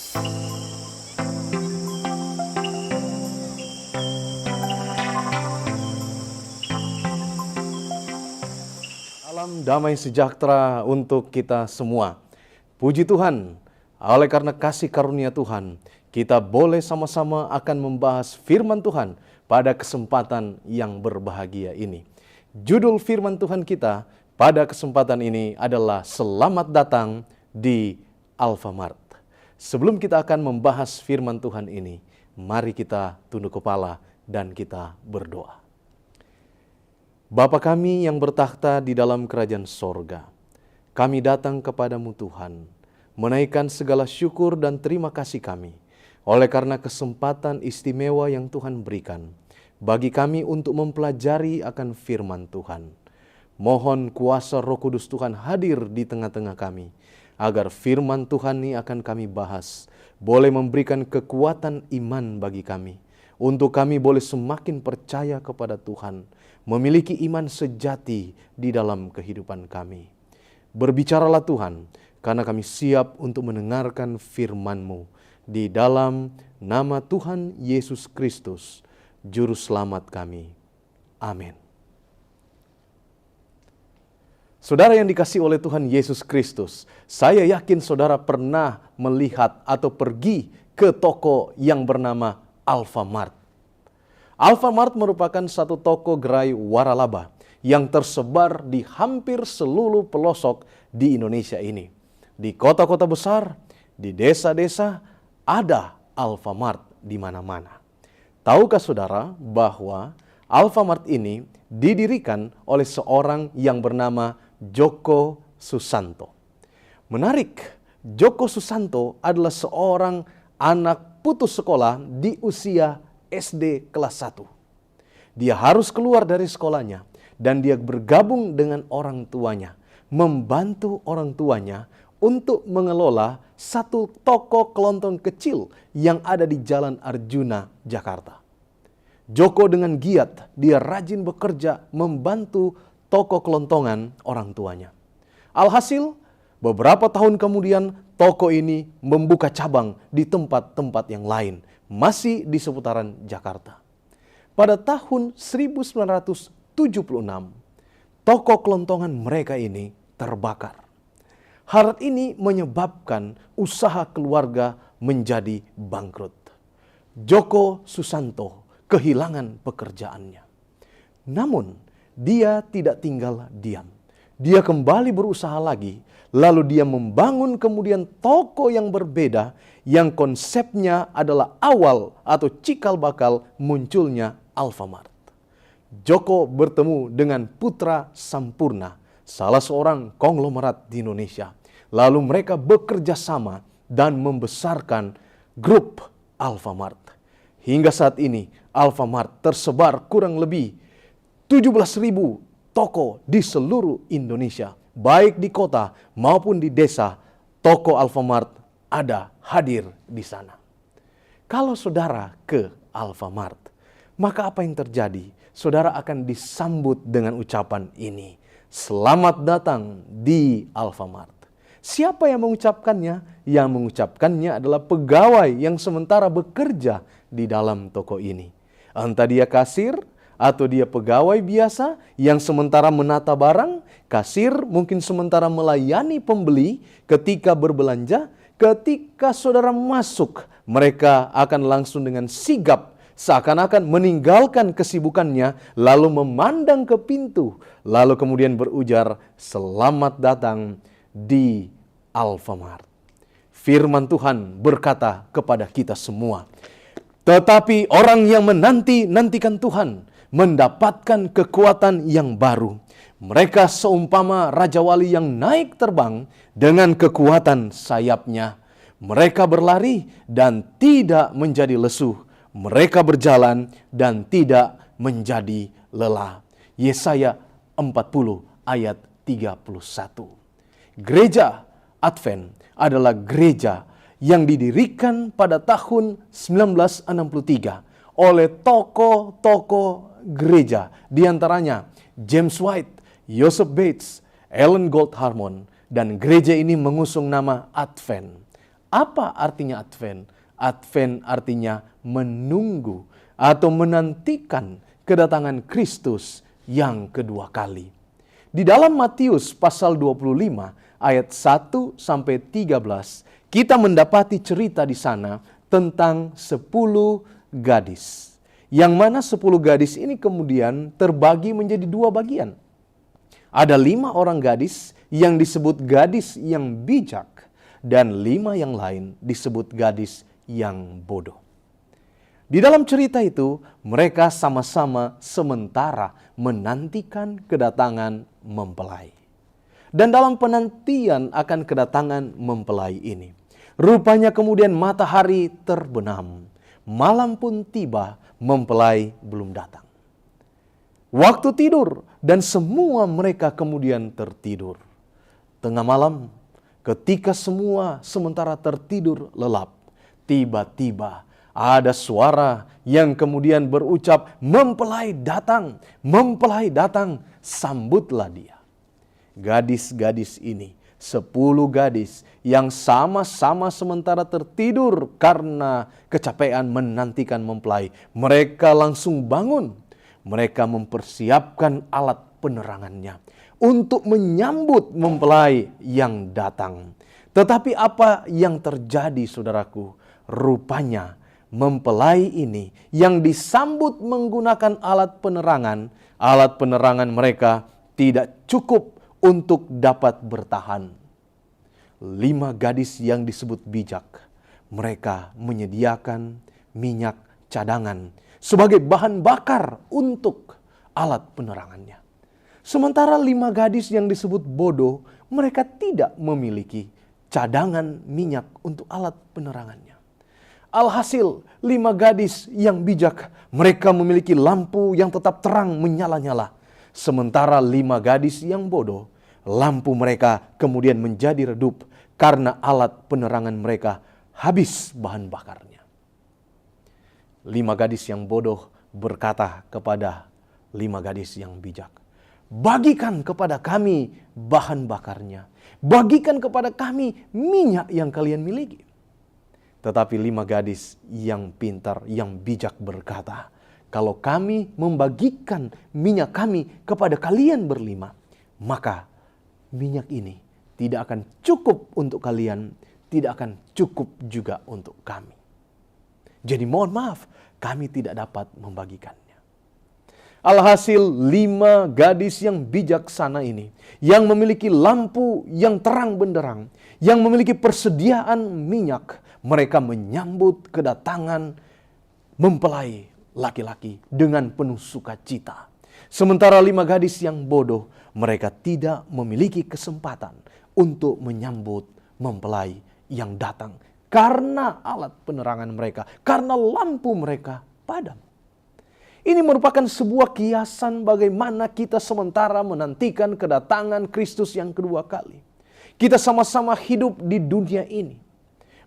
Salam damai sejahtera untuk kita semua. Puji Tuhan, oleh karena kasih karunia Tuhan, kita boleh sama-sama akan membahas firman Tuhan pada kesempatan yang berbahagia ini. Judul firman Tuhan kita pada kesempatan ini adalah Selamat Datang di Alfamart. Sebelum kita akan membahas firman Tuhan ini, mari kita tunduk kepala dan kita berdoa. Bapa kami yang bertakhta di dalam kerajaan sorga, kami datang kepadamu Tuhan, menaikkan segala syukur dan terima kasih kami, oleh karena kesempatan istimewa yang Tuhan berikan, bagi kami untuk mempelajari akan firman Tuhan. Mohon kuasa Roh Kudus Tuhan hadir di tengah-tengah kami, agar firman Tuhan ini akan kami bahas, boleh memberikan kekuatan iman bagi kami, untuk kami boleh semakin percaya kepada Tuhan, memiliki iman sejati di dalam kehidupan kami. Berbicaralah Tuhan, karena kami siap untuk mendengarkan firman-Mu. Di dalam nama Tuhan Yesus Kristus, Juru Selamat kami. Amin. Saudara yang dikasihi oleh Tuhan Yesus Kristus, saya yakin saudara pernah melihat atau pergi ke toko yang bernama Alfamart. Alfamart merupakan satu toko gerai waralaba yang tersebar di hampir seluruh pelosok di Indonesia ini. Di kota-kota besar, di desa-desa, ada Alfamart di mana-mana. Tahukah saudara bahwa Alfamart ini didirikan oleh seorang yang bernama Djoko Susanto. Menarik, Djoko Susanto adalah seorang anak putus sekolah di usia SD kelas 1. Dia harus keluar dari sekolahnya dan dia bergabung dengan orang tuanya, membantu orang tuanya untuk mengelola satu toko kelontong kecil yang ada di Jalan Arjuna, Jakarta. Djoko dengan giat, dia rajin bekerja membantu toko kelontongan orang tuanya. Alhasil, beberapa tahun kemudian toko ini membuka cabang di tempat-tempat yang lain, masih di seputaran Jakarta. Pada tahun 1976, toko kelontongan mereka ini terbakar. Hal ini menyebabkan usaha keluarga menjadi bangkrut. Djoko Susanto kehilangan pekerjaannya. Namun, dia tidak tinggal diam. Dia kembali berusaha lagi, lalu dia membangun kemudian toko yang berbeda yang konsepnya adalah awal atau cikal bakal munculnya Alfamart. Djoko bertemu dengan putra Sampurna, salah seorang konglomerat di Indonesia. Lalu mereka bekerja sama dan membesarkan grup Alfamart. Hingga saat ini Alfamart tersebar kurang lebih 17.000 toko di seluruh Indonesia. Baik di kota maupun di desa, toko Alfamart ada hadir di sana. Kalau saudara ke Alfamart, maka apa yang terjadi? Saudara akan disambut dengan ucapan ini. Selamat datang di Alfamart. Siapa yang mengucapkannya? Yang mengucapkannya adalah pegawai yang sementara bekerja di dalam toko ini. Entah dia kasir atau dia pegawai biasa yang sementara menata barang. Kasir mungkin sementara melayani pembeli ketika berbelanja. Ketika saudara masuk, mereka akan langsung dengan sigap seakan-akan meninggalkan kesibukannya, lalu memandang ke pintu, lalu kemudian berujar, "Selamat datang di Alfamart." Firman Tuhan berkata kepada kita semua, tetapi orang yang menanti-nantikan Tuhan mendapatkan kekuatan yang baru. Mereka seumpama Raja Wali yang naik terbang dengan kekuatan sayapnya. Mereka berlari dan tidak menjadi lesuh. Mereka berjalan dan tidak menjadi lelah. Yesaya 40 ayat 31. Gereja Advent adalah gereja yang didirikan pada tahun 1963 oleh tokoh-tokoh gereja, diantaranya James White, Joseph Bates, Ellen Gold Harmon, dan gereja ini mengusung nama Advent. Apa artinya Advent? Advent artinya menunggu atau menantikan kedatangan Kristus yang kedua kali. Di dalam Matius pasal 25 ayat 1 sampai 13, kita mendapati cerita di sana tentang 10 gadis. Yang mana 10 gadis ini kemudian terbagi menjadi 2 bagian. Ada 5 orang gadis yang disebut gadis yang bijak, dan 5 yang lain disebut gadis yang bodoh. Di dalam cerita itu, mereka sama-sama sementara menantikan kedatangan mempelai. Dan dalam penantian akan kedatangan mempelai ini, rupanya kemudian matahari terbenam, malam pun tiba, mempelai belum datang. Waktu tidur, dan semua mereka kemudian tertidur. Tengah malam, ketika semua sementara tertidur lelap, tiba-tiba ada suara yang kemudian berucap, mempelai datang, sambutlah dia. Gadis-gadis ini, 10 gadis yang sama-sama sementara tertidur karena kecapean menantikan mempelai. Mereka langsung bangun, mereka mempersiapkan alat penerangannya untuk menyambut mempelai yang datang. Tetapi apa yang terjadi, saudaraku? Rupanya mempelai ini yang disambut menggunakan alat penerangan mereka tidak cukup untuk dapat bertahan. 5 gadis yang disebut bijak, mereka menyediakan minyak cadangan sebagai bahan bakar untuk alat penerangannya. Sementara 5 gadis yang disebut bodoh, mereka tidak memiliki cadangan minyak untuk alat penerangannya. Alhasil 5 gadis yang bijak, mereka memiliki lampu yang tetap terang menyala-nyala. Sementara 5 gadis yang bodoh, lampu mereka kemudian menjadi redup karena alat penerangan mereka habis bahan bakarnya. 5 gadis yang bodoh berkata kepada 5 gadis yang bijak, bagikan kepada kami bahan bakarnya, bagikan kepada kami minyak yang kalian miliki. Tetapi 5 gadis yang pintar, yang bijak berkata, kalau kami membagikan minyak kami kepada kalian berlima, maka minyak ini tidak akan cukup untuk kalian, tidak akan cukup juga untuk kami. Jadi mohon maaf, kami tidak dapat membagikannya. Alhasil 5 gadis yang bijaksana ini, yang memiliki lampu yang terang benderang, yang memiliki persediaan minyak, mereka menyambut kedatangan mempelai laki-laki dengan penuh sukacita. Sementara 5 gadis yang bodoh, mereka tidak memiliki kesempatan untuk menyambut mempelai yang datang karena alat penerangan mereka, karena lampu mereka padam. Ini merupakan sebuah kiasan bagaimana kita sementara menantikan kedatangan Kristus yang kedua kali. Kita sama-sama hidup di dunia ini.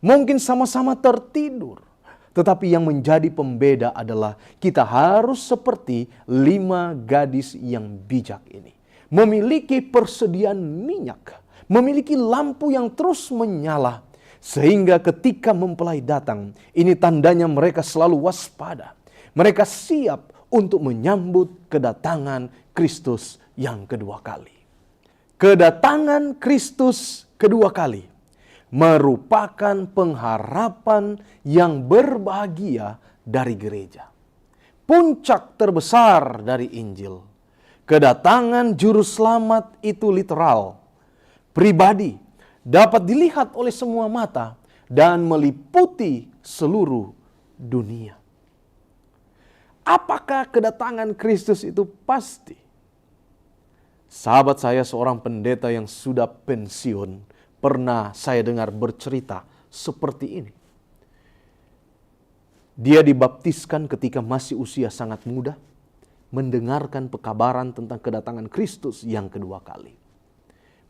Mungkin sama-sama tertidur. Tetapi yang menjadi pembeda adalah kita harus seperti 5 gadis yang bijak ini. Memiliki persediaan minyak, memiliki lampu yang terus menyala. Sehingga ketika mempelai datang, ini tandanya mereka selalu waspada. Mereka siap untuk menyambut kedatangan Kristus yang kedua kali. Kedatangan Kristus kedua kali merupakan pengharapan yang berbahagia dari gereja. Puncak terbesar dari Injil. Kedatangan juru selamat itu literal, pribadi, dapat dilihat oleh semua mata dan meliputi seluruh dunia. Apakah kedatangan Kristus itu pasti? Sahabat saya seorang pendeta yang sudah pensiun, pernah saya dengar bercerita seperti ini. Dia dibaptiskan ketika masih usia sangat muda, mendengarkan pekabaran tentang kedatangan Kristus yang kedua kali.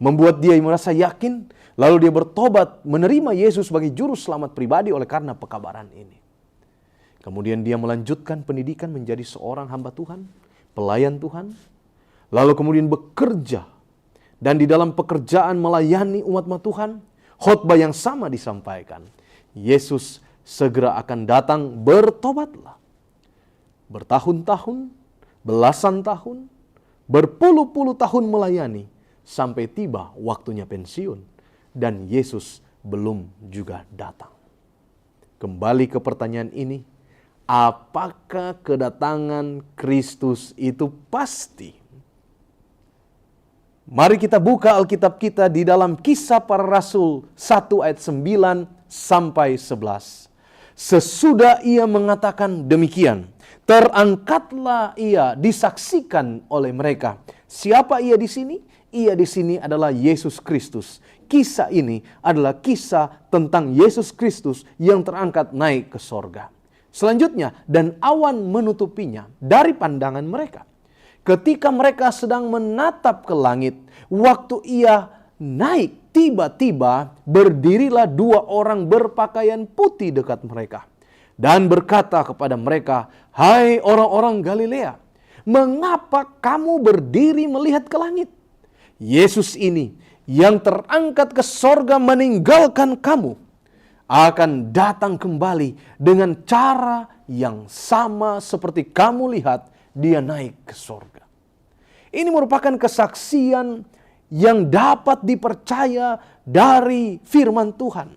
Membuat dia merasa yakin, lalu dia bertobat menerima Yesus sebagai juru selamat pribadi oleh karena pekabaran ini. Kemudian dia melanjutkan pendidikan menjadi seorang hamba Tuhan, pelayan Tuhan, lalu kemudian bekerja. Dan di dalam pekerjaan melayani umat Tuhan, khotbah yang sama disampaikan. Yesus segera akan datang, bertobatlah. Bertahun-tahun, belasan tahun, berpuluh-puluh tahun melayani, sampai tiba waktunya pensiun. Dan Yesus belum juga datang. Kembali ke pertanyaan ini, apakah kedatangan Kristus itu pasti? Mari kita buka Alkitab kita di dalam Kisah Para Rasul 1 ayat 9 sampai 11. Sesudah ia mengatakan demikian, terangkatlah ia disaksikan oleh mereka. Siapa ia di sini? Ia di sini adalah Yesus Kristus. Kisah ini adalah kisah tentang Yesus Kristus yang terangkat naik ke sorga. Selanjutnya, dan awan menutupinya dari pandangan mereka. Ketika mereka sedang menatap ke langit, waktu ia naik, tiba-tiba berdirilah dua orang berpakaian putih dekat mereka. Dan berkata kepada mereka, "Hai orang-orang Galilea, mengapa kamu berdiri melihat ke langit? Yesus ini yang terangkat ke sorga meninggalkan kamu, akan datang kembali dengan cara yang sama seperti kamu lihat dia naik ke sorga." Ini merupakan kesaksian yang dapat dipercaya dari firman Tuhan.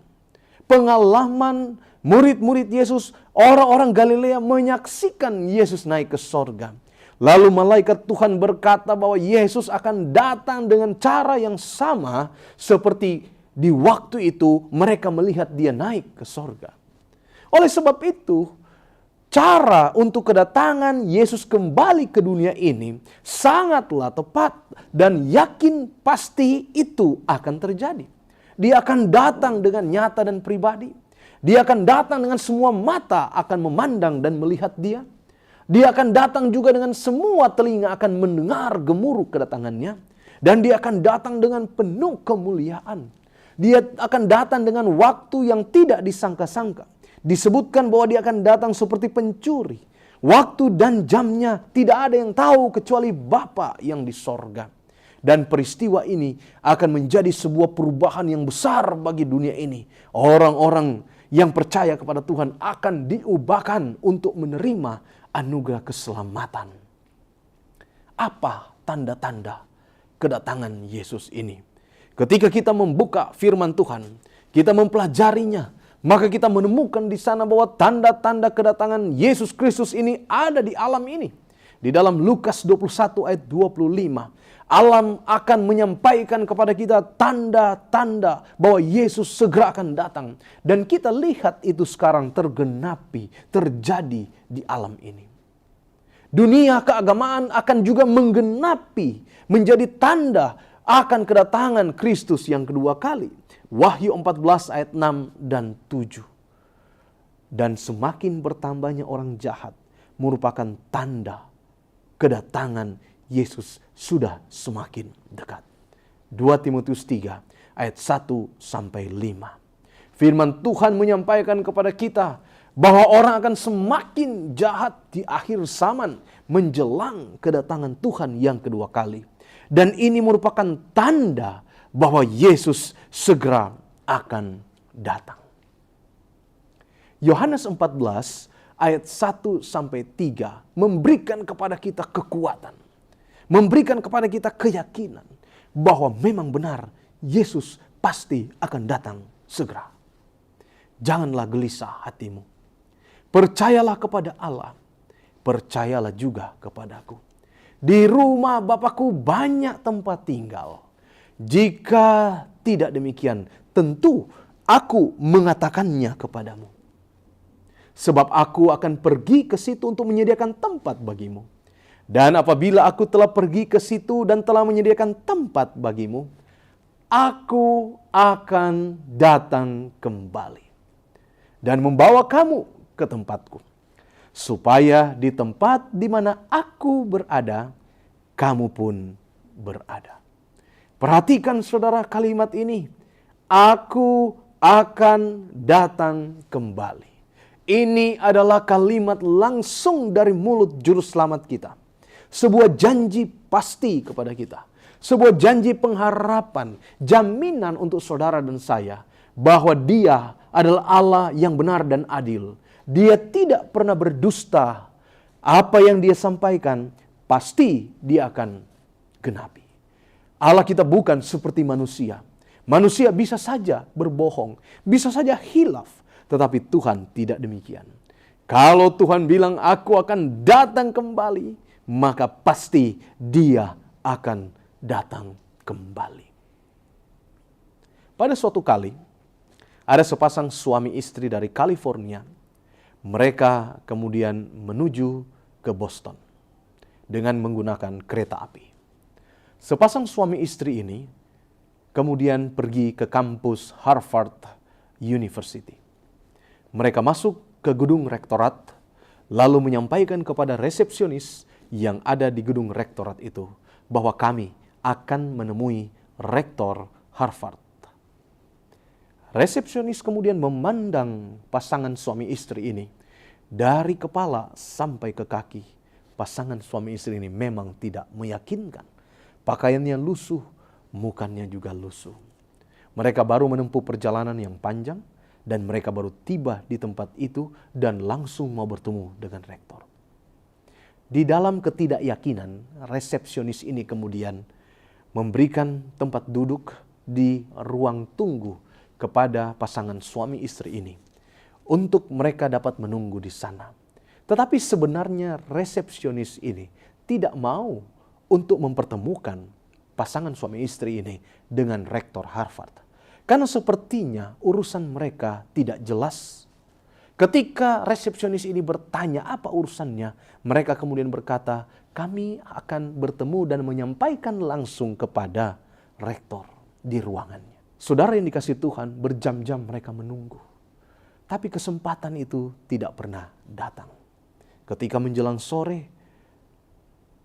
Pengalaman murid-murid Yesus, orang-orang Galilea menyaksikan Yesus naik ke sorga. Lalu malaikat Tuhan berkata bahwa Yesus akan datang dengan cara yang sama seperti di waktu itu mereka melihat dia naik ke sorga. Oleh sebab itu, cara untuk kedatangan Yesus kembali ke dunia ini sangatlah tepat dan yakin pasti itu akan terjadi. Dia akan datang dengan nyata dan pribadi. Dia akan datang dengan semua mata akan memandang dan melihat dia. Dia akan datang juga dengan semua telinga akan mendengar gemuruh kedatangannya. Dan dia akan datang dengan penuh kemuliaan. Dia akan datang dengan waktu yang tidak disangka-sangka. Disebutkan bahwa dia akan datang seperti pencuri. Waktu dan jamnya tidak ada yang tahu kecuali Bapa yang di sorga. Dan peristiwa ini akan menjadi sebuah perubahan yang besar bagi dunia ini. Orang-orang yang percaya kepada Tuhan akan diubahkan untuk menerima anugerah keselamatan. Apa tanda-tanda kedatangan Yesus ini? Ketika kita membuka firman Tuhan, kita mempelajarinya, maka kita menemukan di sana bahwa tanda-tanda kedatangan Yesus Kristus ini ada di alam ini. Di dalam Lukas 21 ayat 25, alam akan menyampaikan kepada kita tanda-tanda bahwa Yesus segera akan datang. Dan kita lihat itu sekarang tergenapi, terjadi di alam ini. Dunia keagamaan akan juga menggenapi, menjadi tanda akan kedatangan Kristus yang kedua kali. Wahyu 14 ayat 6 dan 7. Dan semakin bertambahnya orang jahat merupakan tanda kedatangan Yesus sudah semakin dekat. 2 Timotius 3 ayat 1 sampai 5. Firman Tuhan menyampaikan kepada kita bahwa orang akan semakin jahat di akhir zaman menjelang kedatangan Tuhan yang kedua kali. Dan ini merupakan tanda bahwa Yesus segera akan datang. Yohanes 14 ayat 1 sampai 3 memberikan kepada kita kekuatan, memberikan kepada kita keyakinan bahwa memang benar Yesus pasti akan datang segera. Janganlah gelisah hatimu. Percayalah kepada Allah, percayalah juga kepadaku. Di rumah Bapakku banyak tempat tinggal. Jika tidak demikian, tentu aku mengatakannya kepadamu. Sebab aku akan pergi ke situ untuk menyediakan tempat bagimu. Dan apabila aku telah pergi ke situ dan telah menyediakan tempat bagimu, aku akan datang kembali dan membawa kamu ke tempatku, supaya di tempat di mana aku berada, kamu pun berada. Perhatikan saudara kalimat ini, aku akan datang kembali. Ini adalah kalimat langsung dari mulut juru selamat kita. Sebuah janji pasti kepada kita. Sebuah janji pengharapan, jaminan untuk saudara dan saya bahwa Dia adalah Allah yang benar dan adil. Dia tidak pernah berdusta. Apa yang Dia sampaikan, pasti Dia akan genapi. Allah kita bukan seperti manusia. Manusia bisa saja berbohong, bisa saja hilaf, tetapi Tuhan tidak demikian. Kalau Tuhan bilang, aku akan datang kembali, maka pasti Dia akan datang kembali. Pada suatu kali, ada sepasang suami istri dari California. Mereka kemudian menuju ke Boston dengan menggunakan kereta api. Sepasang suami istri ini kemudian pergi ke kampus Harvard University. Mereka masuk ke gedung rektorat, lalu menyampaikan kepada resepsionis yang ada di gedung rektorat itu, bahwa kami akan menemui rektor Harvard. Resepsionis kemudian memandang pasangan suami istri ini, dari kepala sampai ke kaki. Pasangan suami istri ini memang tidak meyakinkan. Pakaiannya lusuh, mukanya juga lusuh. Mereka baru menempuh perjalanan yang panjang, dan mereka baru tiba di tempat itu dan langsung mau bertemu dengan rektor. Di dalam ketidakyakinan, resepsionis ini kemudian memberikan tempat duduk di ruang tunggu kepada pasangan suami istri ini untuk mereka dapat menunggu di sana. Tetapi sebenarnya resepsionis ini tidak mau untuk mempertemukan pasangan suami istri ini dengan rektor Harvard. Karena sepertinya urusan mereka tidak jelas. Ketika resepsionis ini bertanya apa urusannya, mereka kemudian berkata, kami akan bertemu dan menyampaikan langsung kepada rektor di ruangannya. Saudara yang dikasihi Tuhan, berjam-jam mereka menunggu. Tapi kesempatan itu tidak pernah datang. Ketika menjelang sore,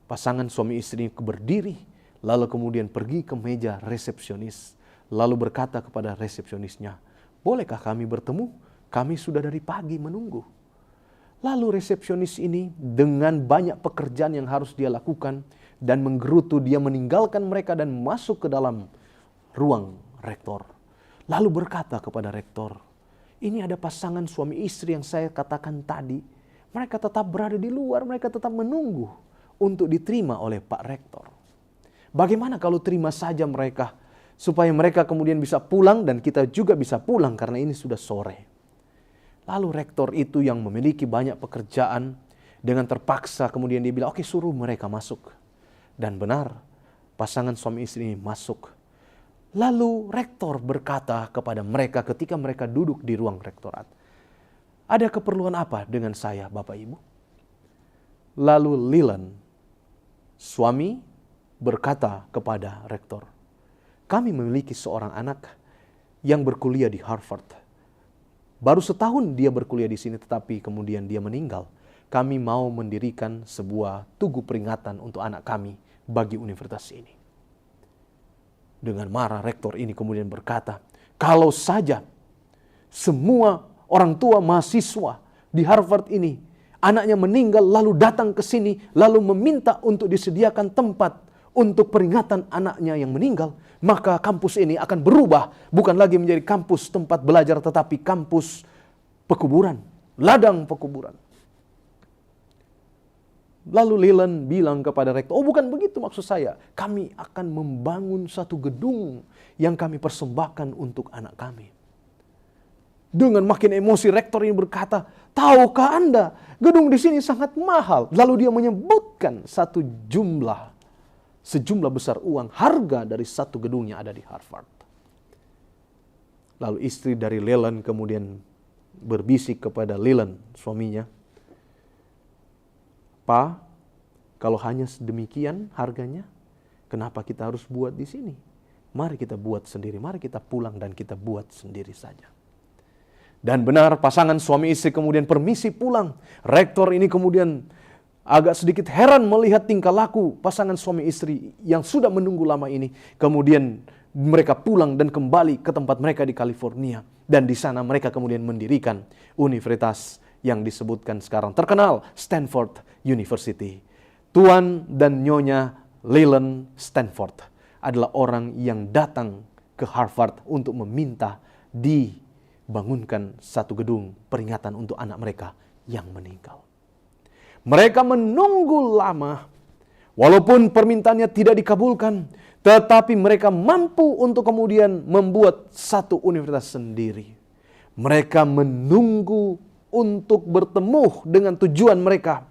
pasangan suami istri berdiri, lalu kemudian pergi ke meja resepsionis. Lalu berkata kepada resepsionisnya, bolehkah kami bertemu? Kami sudah dari pagi menunggu. Lalu resepsionis ini dengan banyak pekerjaan yang harus dia lakukan dan menggerutu, dia meninggalkan mereka dan masuk ke dalam ruang rektor. Lalu berkata kepada rektor, ini ada pasangan suami istri yang saya katakan tadi. Mereka tetap berada di luar, mereka tetap menunggu untuk diterima oleh Pak Rektor. Bagaimana kalau terima saja mereka, supaya mereka kemudian bisa pulang dan kita juga bisa pulang karena ini sudah sore. Lalu rektor itu yang memiliki banyak pekerjaan, dengan terpaksa kemudian dia bilang, oke, suruh mereka masuk. Dan benar, pasangan suami istri ini masuk. Lalu rektor berkata kepada mereka ketika mereka duduk di ruang rektorat, ada keperluan apa dengan saya, Bapak Ibu? Lalu Leland, suami, berkata kepada rektor, kami memiliki seorang anak yang berkuliah di Harvard. Baru setahun dia berkuliah di sini, tetapi kemudian dia meninggal. Kami mau mendirikan sebuah tugu peringatan untuk anak kami bagi universitas ini. Dengan marah, rektor ini kemudian berkata, kalau saja semua orang tua mahasiswa di Harvard ini, anaknya meninggal lalu datang ke sini, lalu meminta untuk disediakan tempat untuk peringatan anaknya yang meninggal, maka kampus ini akan berubah, bukan lagi menjadi kampus tempat belajar, tetapi kampus pekuburan, ladang pekuburan. Lalu Leland bilang kepada rektor, oh bukan begitu maksud saya, kami akan membangun satu gedung yang kami persembahkan untuk anak kami. Dengan makin emosi, rektor ini berkata, tahukah Anda, gedung di sini sangat mahal. Lalu dia menyebutkan sejumlah besar uang, harga dari satu gedungnya ada di Harvard. Lalu istri dari Leland kemudian berbisik kepada Leland, suaminya, Pak, kalau hanya sedemikian harganya, kenapa kita harus buat di sini? Mari kita buat sendiri, mari kita pulang dan kita buat sendiri saja. Dan benar, pasangan suami istri kemudian permisi pulang. Rektor ini kemudian agak sedikit heran melihat tingkah laku pasangan suami istri yang sudah menunggu lama ini. Kemudian mereka pulang dan kembali ke tempat mereka di California. Dan di sana mereka kemudian mendirikan universitas yang disebutkan sekarang terkenal, Stanford University. Tuan dan Nyonya Leland Stanford adalah orang yang datang ke Harvard untuk meminta dibangunkan satu gedung peringatan untuk anak mereka yang meninggal. Mereka menunggu lama, walaupun permintaannya tidak dikabulkan, tetapi mereka mampu untuk kemudian membuat satu universitas sendiri. Mereka menunggu untuk bertemu dengan tujuan mereka.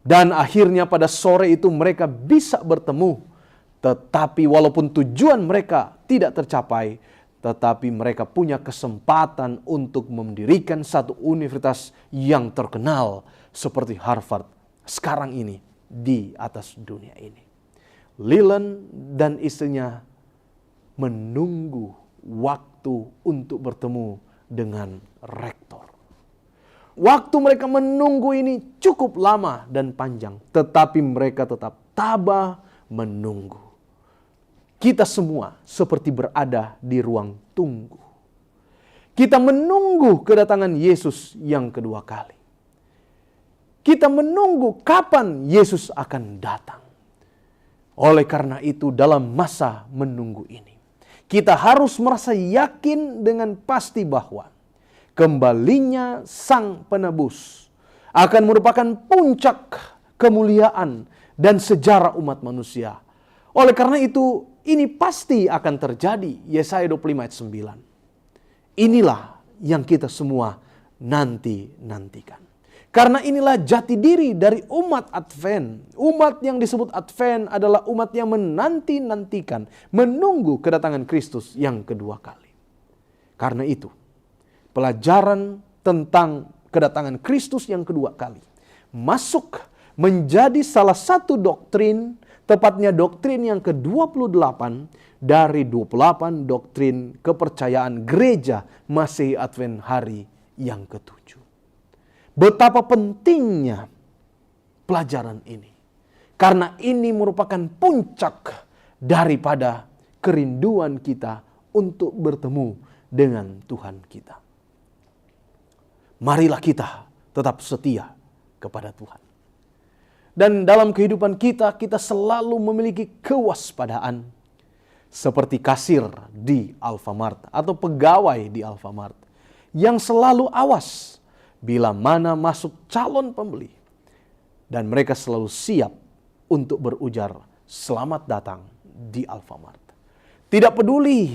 Dan akhirnya pada sore itu mereka bisa bertemu. Tetapi walaupun tujuan mereka tidak tercapai, tetapi mereka punya kesempatan untuk mendirikan satu universitas yang terkenal seperti Harvard sekarang ini di atas dunia ini. Leland dan istrinya menunggu waktu untuk bertemu dengan rektor. Waktu mereka menunggu ini cukup lama dan panjang, tetapi mereka tetap tabah menunggu. Kita semua seperti berada di ruang tunggu. Kita menunggu kedatangan Yesus yang kedua kali. Kita menunggu kapan Yesus akan datang. Oleh karena itu, dalam masa menunggu ini, kita harus merasa yakin dengan pasti bahwa kembalinya Sang Penebus akan merupakan puncak kemuliaan dan sejarah umat manusia. Oleh karena itu, ini pasti akan terjadi. Yesaya 25 ayat 9. Inilah yang kita semua nantikan. Karena inilah jati diri dari umat Advent. Umat yang disebut Advent adalah umat yang menanti-nantikan, menunggu kedatangan Kristus yang kedua kali. Karena itu, pelajaran tentang kedatangan Kristus yang kedua kali masuk menjadi salah satu doktrin, tepatnya doktrin yang ke-28 dari 28 doktrin kepercayaan gereja Masehi Advent hari yang ke-7. Betapa pentingnya pelajaran ini. Karena ini merupakan puncak daripada kerinduan kita untuk bertemu dengan Tuhan kita. Marilah kita tetap setia kepada Tuhan. Dan dalam kehidupan kita, kita selalu memiliki kewaspadaan. Seperti kasir di Alfamart atau pegawai di Alfamart yang selalu awas bila mana masuk calon pembeli. Dan mereka selalu siap untuk berujar selamat datang di Alfamart. Tidak peduli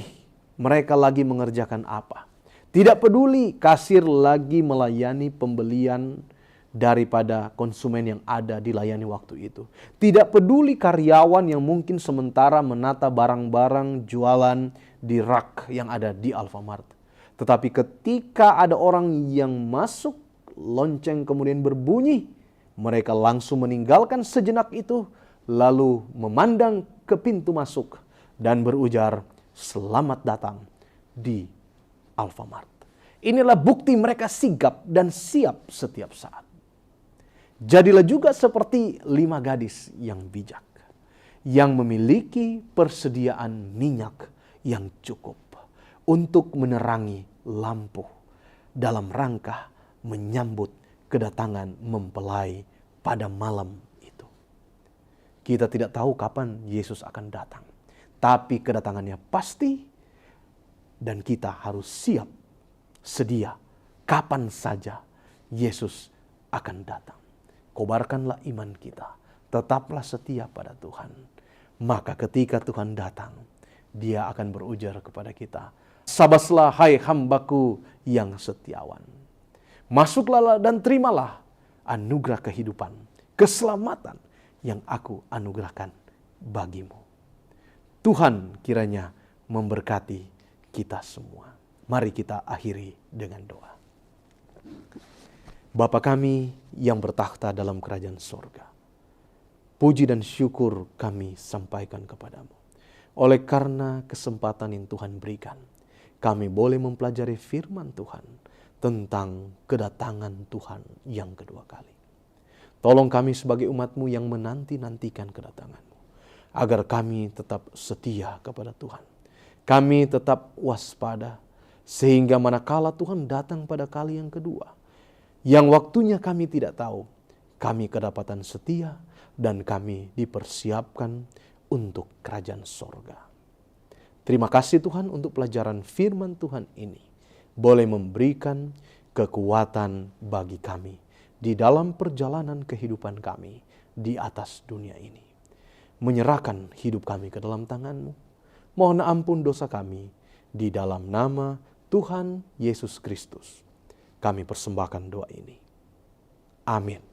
mereka lagi mengerjakan apa. Tidak peduli kasir lagi melayani pembelian daripada konsumen yang ada dilayani waktu itu. Tidak peduli karyawan yang mungkin sementara menata barang-barang jualan di rak yang ada di Alfamart. Tetapi ketika ada orang yang masuk, lonceng kemudian berbunyi, mereka langsung meninggalkan sejenak itu, lalu memandang ke pintu masuk dan berujar, selamat datang di Alfamart. Inilah bukti mereka sigap dan siap setiap saat. Jadilah juga seperti 5 gadis yang bijak, yang memiliki persediaan minyak yang cukup untuk menerangi lampu dalam rangka menyambut kedatangan mempelai pada malam itu. Kita tidak tahu kapan Yesus akan datang, tapi kedatangannya pasti dan kita harus siap sedia kapan saja Yesus akan datang. Kobarkanlah iman kita, tetaplah setia pada Tuhan. Maka ketika Tuhan datang, Dia akan berujar kepada kita, sabaslah hai hambaku yang setiawan. Masuklah dan terimalah anugerah kehidupan, keselamatan yang aku anugerahkan bagimu. Tuhan kiranya memberkati kita semua. Mari kita akhiri dengan doa. Bapa kami yang bertakhta dalam kerajaan sorga, puji dan syukur kami sampaikan kepadamu. Oleh karena kesempatan yang Tuhan berikan, kami boleh mempelajari firman Tuhan tentang kedatangan Tuhan yang kedua kali. Tolong kami sebagai umat-Mu yang menanti-nantikan kedatangan-Mu, agar kami tetap setia kepada Tuhan. Kami tetap waspada, sehingga manakala Tuhan datang pada kali yang kedua, yang waktunya kami tidak tahu, kami kedapatan setia dan kami dipersiapkan untuk kerajaan sorga. Terima kasih Tuhan untuk pelajaran firman Tuhan ini. Boleh memberikan kekuatan bagi kami di dalam perjalanan kehidupan kami di atas dunia ini. Menyerahkan hidup kami ke dalam tangan-Mu. Mohon ampun dosa kami di dalam nama Tuhan Yesus Kristus. Kami persembahkan doa ini. Amin.